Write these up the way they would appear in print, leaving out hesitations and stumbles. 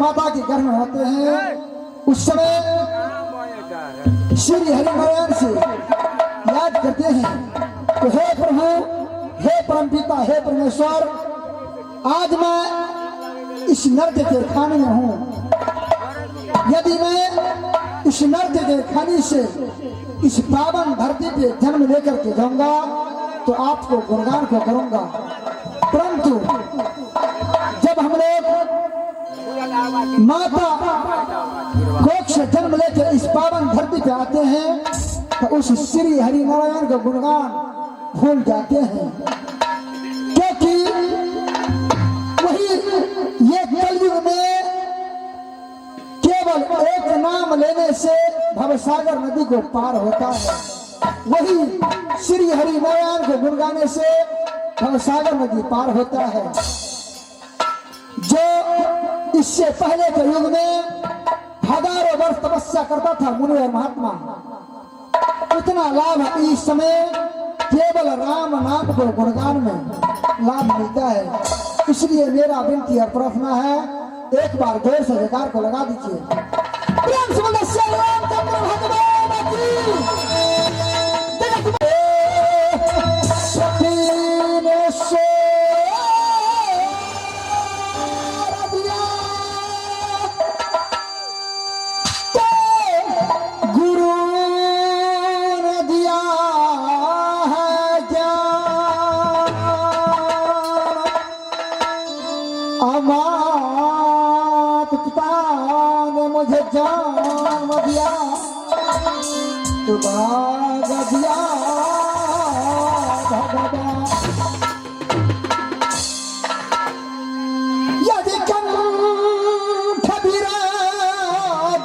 माता के गर्भ में होते हैं उस समय श्री हरिनारायण से याद करते हैं तो हे प्रभु, हे परमपिता, हे परमेश्वर, आज मैं इस नर्क के खाने में हूँ। यदि मैं इस नर्क के खाने से इस पावन धरती पे जन्म लेकर के जाऊंगा तो आपको गुणगान को करूंगा। परंतु जब हम लोग माता कोख से जन्म लेकर इस पावन धरती पे आते हैं तो उस श्री हरिनारायण का गुणगान भूल जाते हैं, क्योंकि वही ये कलयुग में केवल एक नाम लेने से भवसागर नदी को पार होता है। वही श्री हरिनारायण को गुण गाने से भवसागर नदी पार होता है। जो इससे पहले के युग में हजारों वर्ष तपस्या करता था मुनि और महात्मा, उतना लाभ इस समय केवल राम नाम को गुणगान में लाभ मिलता है। इसलिए मेरा विनती और प्रार्थना है, एक बार जोर से जयकार को लगा दीजिए। प्रेम से बोलो श्री रामचंद्र भगवान की। जान दिया तो भाग दिया भगवान। यदि कंठ बिरा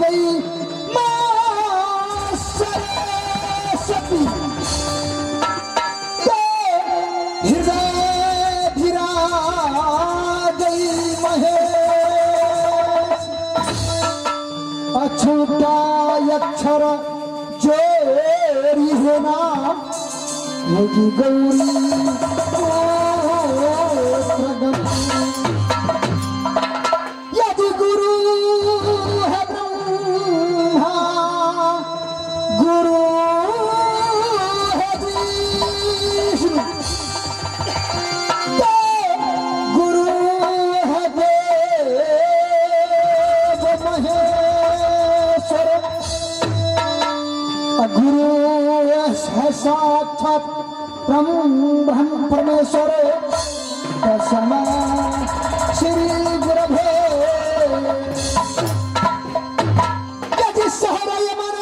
गई मां सरस्वती तो हृदय बिरा गई महेश। अछूता अक्षर जोरी है नाम यदि गौरी यदि गुरु है ब्रह्मा, गुरु है विष्णु, गुरु है देव महेश्वर, गुरु है साक्षात ब्रह्म परमेश्वर तस्मै श्री गुरवे। यदि शहर यमन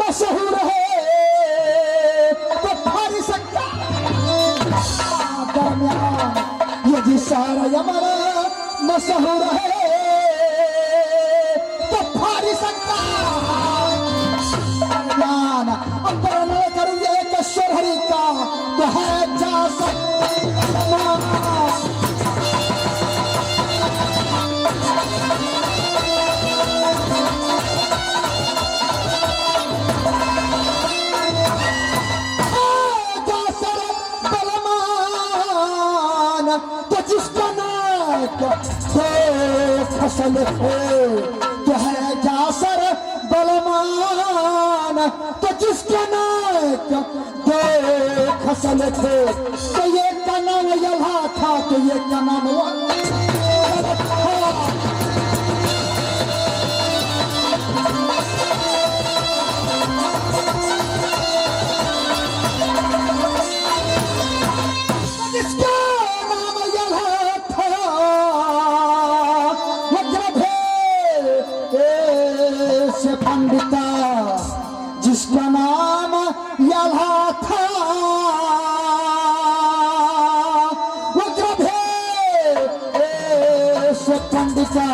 मशहूर है तो भारी सकता दरमियान। यदि शहर यमन मशहूर है तो भारी सकता दरमियान। अपहरण करेंगे कश्वर हरि का तो है जा सकता। तो जिसका नाक फसल है तो है जासर बलमान। तो जिसका नाक फसल थे तो ये का नाम यल्हा था तो ये का नाम पंडिता, जिसका नाम यल्हा था वो से पंडिता,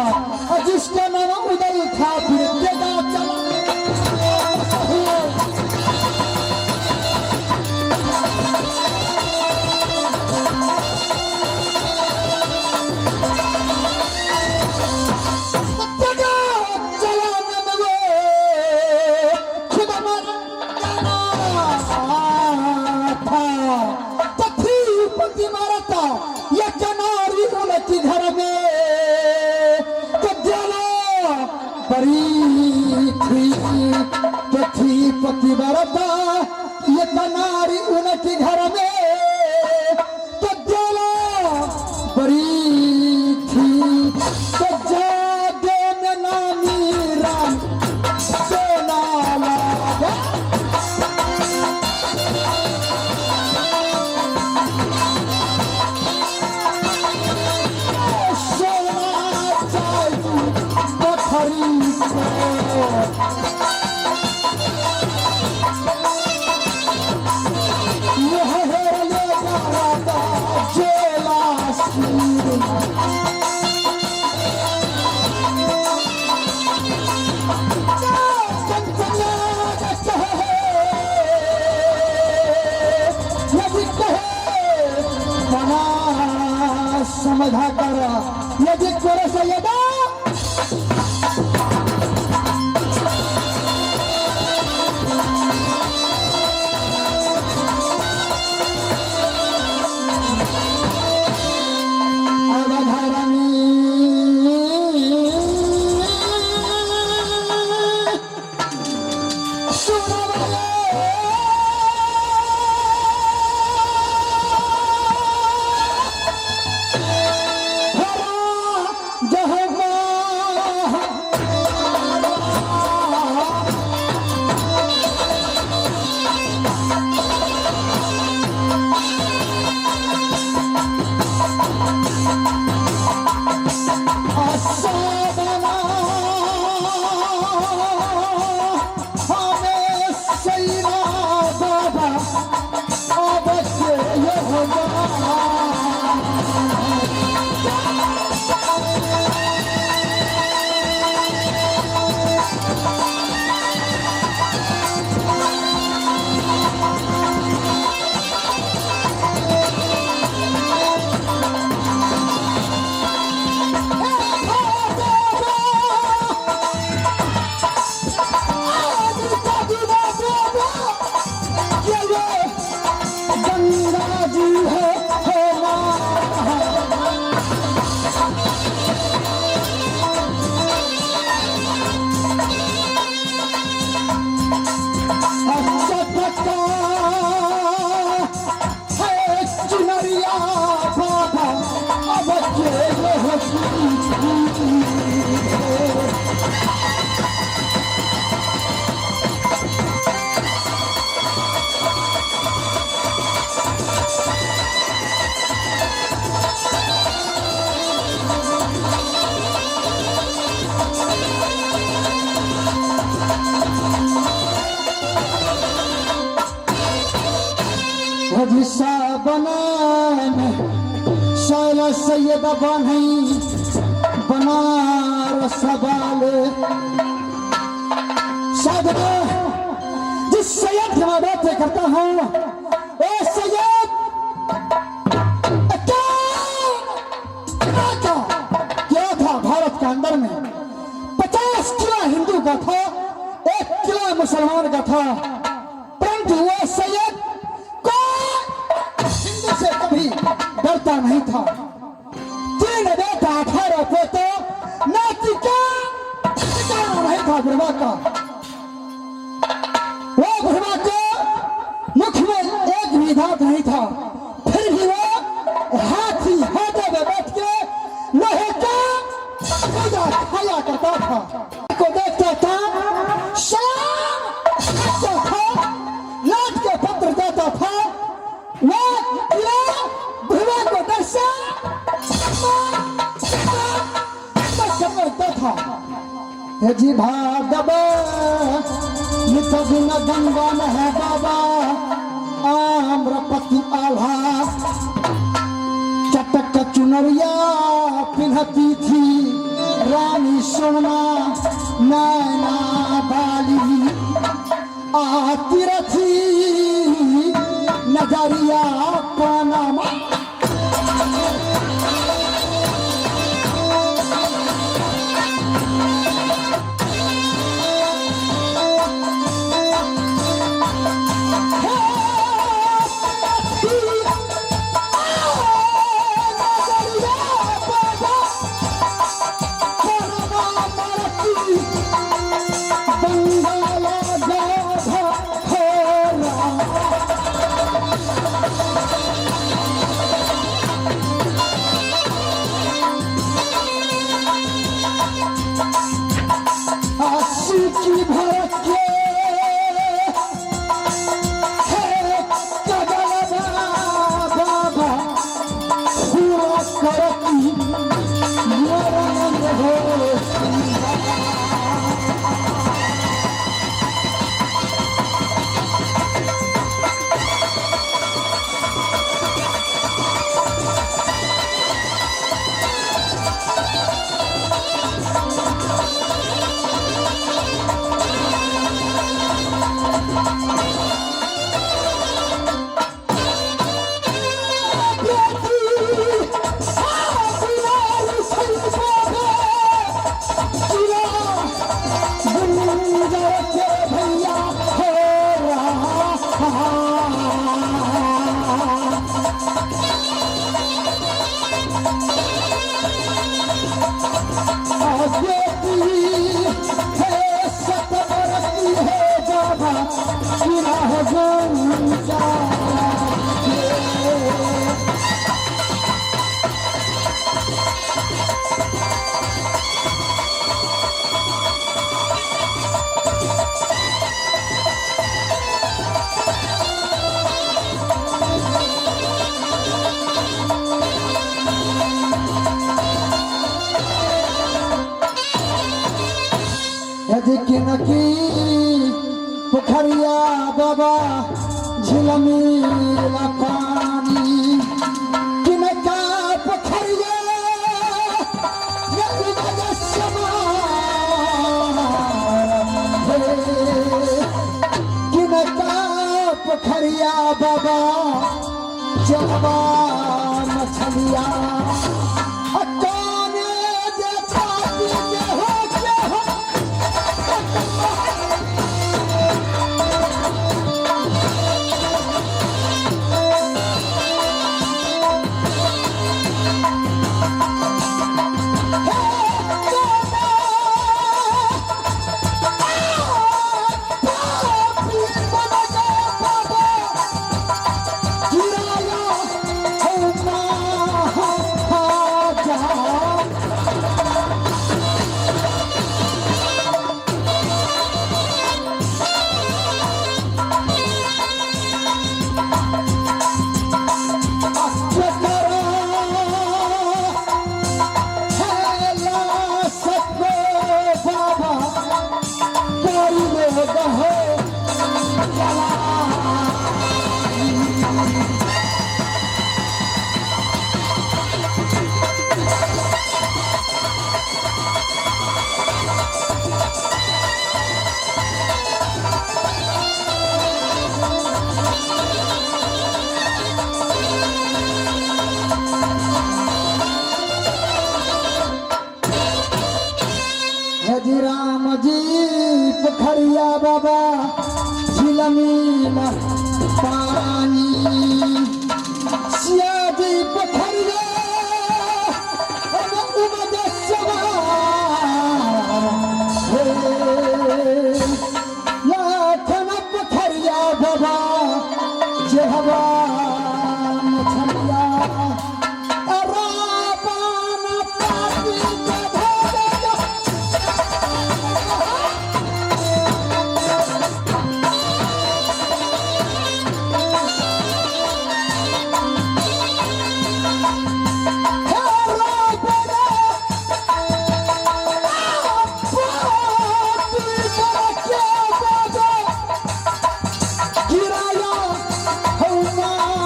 और जिसका नाम उदय था फिर तेगा चला। पति बरता ये कनारी उनके घर में तो जोला बड़ी थी तो जादे में नानी राम सोना लागा सोना चाहिए पथरी समझा कर यदि कोरे से यदा सैयद बनी बनारस वाले शायद जिस सैयद की मैं बातें करता हूँ ओ सैयद क्या था भारत के अंदर में 50 किला हिंदू का था 1 किला मुसलमान का था परंतु वो सैयद हिंदू से कभी डरता नहीं था 3 बेटा 18 पोते नातिका नहीं था बुढ़वा का वो बुढ़वा को मुख में एक भी दांत नहीं था फिर भी वो हाथी हाथे में बैठ के लोहे का पूजा खाया करता था को देखता था शाम था लाट के पत्र देता था वो बुढ़वा को दर्शन जी भागव नितगुन गंगा है बाबा आम्रपति आल्हा चटक चुनरिया पिन्हती थी रानी सोना नैना बाली आती रथी नजरिया पानामा किनकी पोखरिया बाबा झिलमिला पानी किनका पोखरिया किनका पोखरिया बाबा जलवा मछलिया